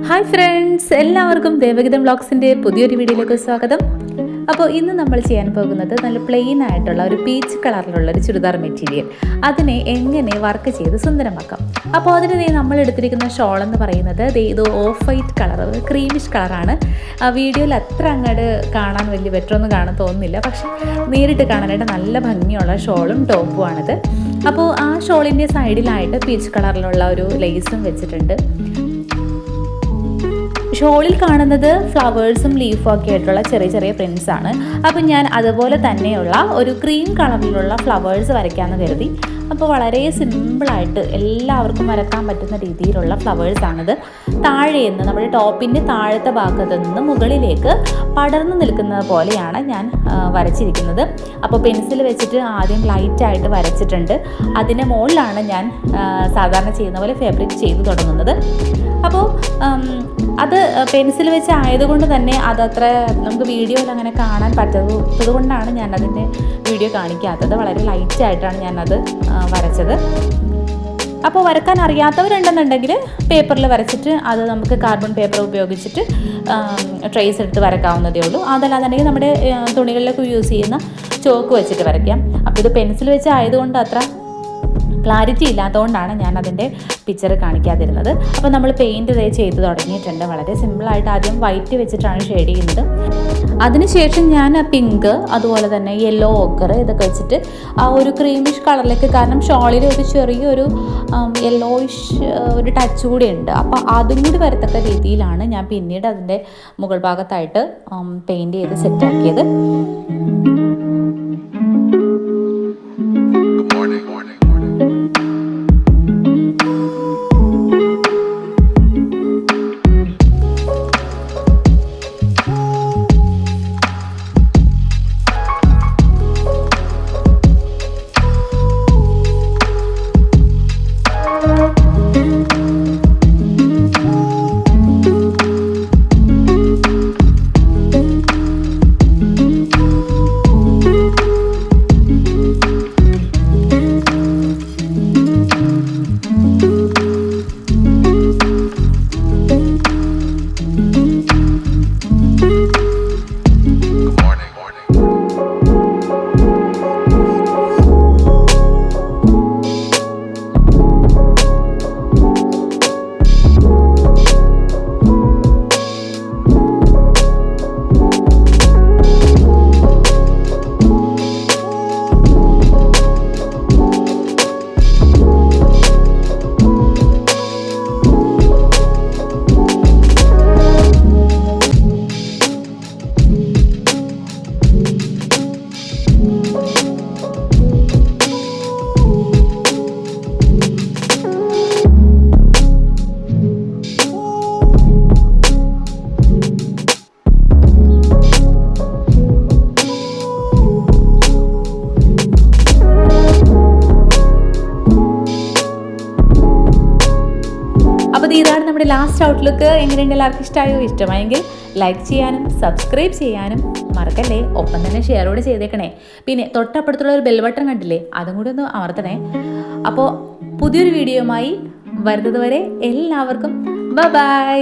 Hi friends, എല്ലാവർക്കും ദേവഗീതം വ്ളോഗ്സിൻ്റെ പുതിയൊരു വീഡിയോയിലേക്ക് സ്വാഗതം. അപ്പോൾ ഇന്ന് നമ്മൾ ചെയ്യാൻ പോകുന്നത് നല്ല പ്ലെയിൻ ആയിട്ടുള്ള ഒരു പീച്ച് കളറിലുള്ള ഒരു ചുരിദാർ മെറ്റീരിയൽ, അതിനെ എങ്ങനെ വർക്ക് ചെയ്ത് സുന്ദരമാക്കാം. അപ്പോൾ അതിന് നമ്മൾ എടുത്തിരിക്കുന്ന ഷോൾ എന്ന് പറയുന്നത് ഇത് ഓഫ് വൈറ്റ് കളർ, ക്രീമിഷ് കളറാണ്. ആ വീഡിയോയിൽ അത്ര അങ്ങോട്ട് കാണാൻ വലിയ ബെറ്ററൊന്നും കാണാൻ തോന്നുന്നില്ല, പക്ഷെ നേരിട്ട് കാണാനായിട്ട് നല്ല ഭംഗിയുള്ള ഷോളും ടോപ്പുമാണിത്. അപ്പോൾ ആ ഷോളിൻ്റെ സൈഡിലായിട്ട് പീച്ച് കളറിലുള്ള ഒരു ലേസും വെച്ചിട്ടുണ്ട്. ഷോളിൽ കാണുന്നത് ഫ്ലവേഴ്സും ലീഫും ഒക്കെ ആയിട്ടുള്ള ചെറിയ ചെറിയ പ്രിൻസ് ആണ്. അപ്പം ഞാൻ അതുപോലെ തന്നെയുള്ള ഒരു ക്രീം കളറിലുള്ള ഫ്ലവേഴ്സ് വരയ്ക്കാമെന്ന് കരുതി. അപ്പോൾ വളരെ സിമ്പിളായിട്ട് എല്ലാവർക്കും വരക്കാൻ പറ്റുന്ന രീതിയിലുള്ള ഫ്ലവേഴ്സാണിത്. താഴേന്ന് നമ്മുടെ ടോപ്പിൻ്റെ താഴത്തെ ഭാഗത്ത് നിന്ന് മുകളിലേക്ക് പടർന്നു നിൽക്കുന്നത് പോലെയാണ് ഞാൻ വരച്ചിരിക്കുന്നത്. അപ്പോൾ പെൻസിൽ വെച്ചിട്ട് ആദ്യം ലൈറ്റായിട്ട് വരച്ചിട്ടുണ്ട്. അതിൻ്റെ മുകളിലാണ് ഞാൻ സാധാരണ ചെയ്യുന്ന പോലെ ഫാബ്രിക് ചെയ്ത് തുടങ്ങുന്നത്. അപ്പോൾ അത് പെൻസിൽ വെച്ച് ആയതുകൊണ്ട് തന്നെ അതത്ര നമുക്ക് വീഡിയോയിൽ അങ്ങനെ കാണാൻ പറ്റാത്തത് കൊണ്ടാണ് ഞാനതിൻ്റെ വീഡിയോ കാണിക്കാത്തത്. വളരെ ലൈറ്റായിട്ടാണ് ഞാനത് വരച്ചത്. അപ്പോൾ വരക്കാൻ അറിയാത്തവരുണ്ടെന്നുണ്ടെങ്കിൽ പേപ്പറിൽ വരച്ചിട്ട് അത് നമുക്ക് കാർബൺ പേപ്പർ ഉപയോഗിച്ചിട്ട് ട്രേസ് എടുത്ത് വരക്കാവുന്നതേ ഉള്ളൂ. അതല്ലാന്നുണ്ടെങ്കിൽ നമ്മുടെ തുണികളിലൊക്കെ യൂസ് ചെയ്യുന്ന ചോക്ക് വെച്ചിട്ട് വരയ്ക്കാം. അപ്പോൾ ഇത് പെൻസിൽ വെച്ച് ആയതുകൊണ്ട് അത്ര ക്ലാരിറ്റി ഇല്ലാത്തതുകൊണ്ടാണ് ഞാൻ അതിൻ്റെ പിക്ചർ കാണിക്കാതിരുന്നത്. അപ്പോൾ നമ്മൾ പെയിൻറ്റ് ചെയ്ത് തുടങ്ങിയിട്ടുണ്ട്. വളരെ സിമ്പിളായിട്ട് ആദ്യം വൈറ്റ് വെച്ചിട്ടാണ് ഷെയ്ഡ് ചെയ്യുന്നത്. അതിനുശേഷം ഞാൻ പിങ്ക്, അതുപോലെ തന്നെ യെല്ലോ ഓക്കർ ഇതൊക്കെ വെച്ചിട്ട് ആ ഒരു ക്രീമിഷ് കളറിലേക്ക്, കാരണം ഷോളിൽ ഒരു ചെറിയൊരു യെല്ലോയിഷ് ഒരു ടച്ച് കൂടി ഉണ്ട്. അപ്പോൾ അതും കൂടി വരത്തക്ക രീതിയിലാണ് ഞാൻ പിന്നീട് അതിൻ്റെ മുകൾ ഭാഗത്തായിട്ട് പെയിൻറ്റ് ചെയ്ത് സെറ്റാക്കിയത്. അപ്പോൾ ഇതാണ് നമ്മുടെ ലാസ്റ്റ് ഔട്ട്ലുക്ക്. എങ്ങനെയുണ്ട്? എല്ലാവർക്കും ഇഷ്ടമായെങ്കിൽ ലൈക്ക് ചെയ്യാനും സബ്സ്ക്രൈബ് ചെയ്യാനും മറക്കല്ലേ. ഒപ്പം തന്നെ ഷെയർ കൂടെ ചെയ്തേക്കണേ. പിന്നെ തൊട്ടപ്പുറത്തുള്ള ഒരു ബെൽ ബട്ടൺ കണ്ടില്ലേ, അതും കൂടി ഒന്ന് അമർത്തണേ. അപ്പോൾ പുതിയൊരു വീഡിയോയുമായി വരുന്നത് വരെ എല്ലാവർക്കും ബൈ.